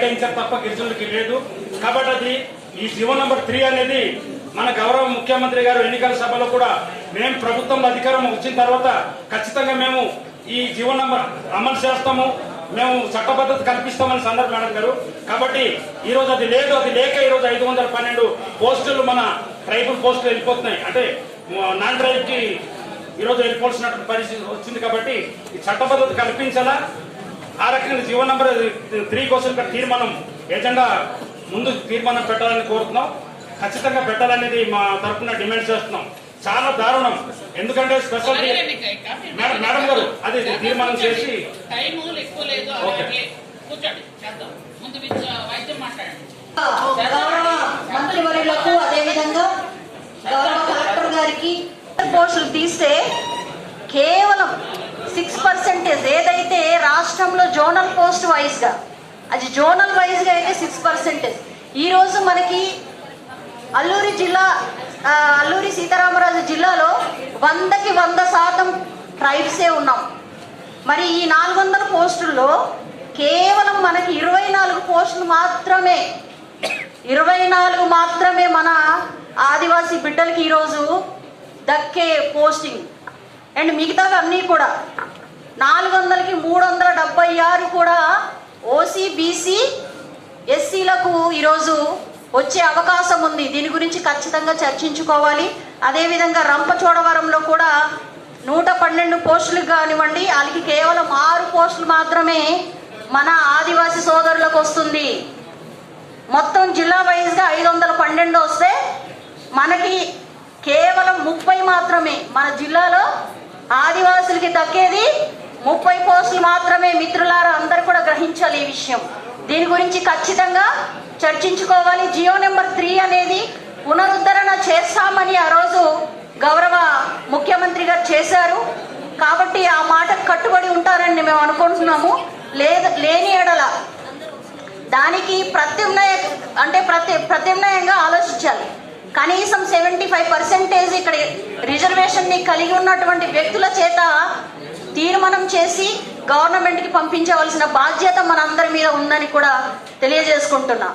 కేటాయించారు తప్ప గిరిజనులకి లేదు. కాబట్టి అది ఈ జీవో నంబర్ 3 అనేది మన గౌరవ ముఖ్యమంత్రి గారు ఎన్నికల సభలో కూడా మేము ప్రభుత్వంలో అధికారం వచ్చిన తర్వాత ఖచ్చితంగా మేము ఈ జీవో నంబర్ అమలు చేస్తాము, మేము చట్టబద్ధత కల్పిస్తామని సందర్భం మేడం గారు. కాబట్టి ఈ రోజు అది లేదు, అది లేక ఈ రోజు 512 పోస్టులు మన ట్రైబల్ పోస్టులు వెళ్ళిపోతున్నాయి. అంటే నాన్ ట్రైబ్ కి ఈరోజు వెళ్ళిపోవాల్సినటువంటి పరిస్థితి వచ్చింది. కాబట్టి ఈ చట్టబద్ధత కల్పించాలా, ఆ రకంగా జీవో నంబర్ 3 కోసం తీర్మానం ఎజెండా ముందు తీర్మానం పెట్టాలని కోరుతున్నాం. ఖచ్చితంగా పెట్టాలనేది మా తరఫున డిమాండ్ చేస్తున్నాం. చాలా దారుణం. ఎందుకంటే స్పెషల్ మేడం గారు అది తీర్మానం చేసి మంత్రివర్యులకు అదేవిధంగా గౌరవ కలెక్టర్ గారికి పోస్టులు తీస్తే కేవలం 6% ఏదైతే రాష్ట్రంలో జోనల్ పోస్ట్ వైజ్ గా, అది జోనల్ వైజ్ గా అయితే 6%. ఈ రోజు మనకి అల్లూరి సీతారామరాజు జిల్లాలో 100కి 100% ట్రైబ్సే ఉన్నాం. మరి ఈ 400 పోస్టుల్లో కేవలం మనకి 24 పోస్టులు మాత్రమే మన ఆదివాసీ బిడ్డలకి ఈరోజు దక్కే పోస్టింగ్. అండ్ మిగతావి అన్నీ కూడా 400కి 376 కూడా ఓసీ, బీసీ, ఎస్సీలకు ఈరోజు వచ్చే అవకాశం ఉంది. దీని గురించి ఖచ్చితంగా చర్చించుకోవాలి. అదేవిధంగా రంపచోడవరంలో కూడా 112 పోస్టులు కానివ్వండి, వాళ్ళకి కేవలం 6 పోస్టులు మాత్రమే మన ఆదివాసీ సోదరులకు వస్తుంది. మొత్తం జిల్లా వైజ్గా 512 వస్తే మనకి కేవలం 30 మాత్రమే మన జిల్లాలో ఆదివాసులకి దక్కేది 30 పోస్టులు మాత్రమే. మిత్రులారా అందరూ కూడా గ్రహించాలి ఈ విషయం. దీని గురించి ఖచ్చితంగా చర్చించుకోవాలి. జియో నెంబర్ 3 అనేది పునరుద్ధరణ చేస్తామని ఆ రోజు గౌరవ ముఖ్యమంత్రి గారు చేశారు. కాబట్టి ఆ మాట కట్టుబడి ఉంటారని మేము అనుకుంటున్నాము. లేని ఎడల దానికి ప్రత్యామ్నాయంగా ఆలోచించాలి. కనీసం 75% ఇక్కడ రిజర్వేషన్ ని కలిగి ఉన్నటువంటి వ్యక్తుల చేత తీర్మానం చేసి గవర్నమెంట్ కి పంపించవలసిన బాధ్యత మనందరి మీద ఉందని కూడా తెలియజేసుకుంటున్నా.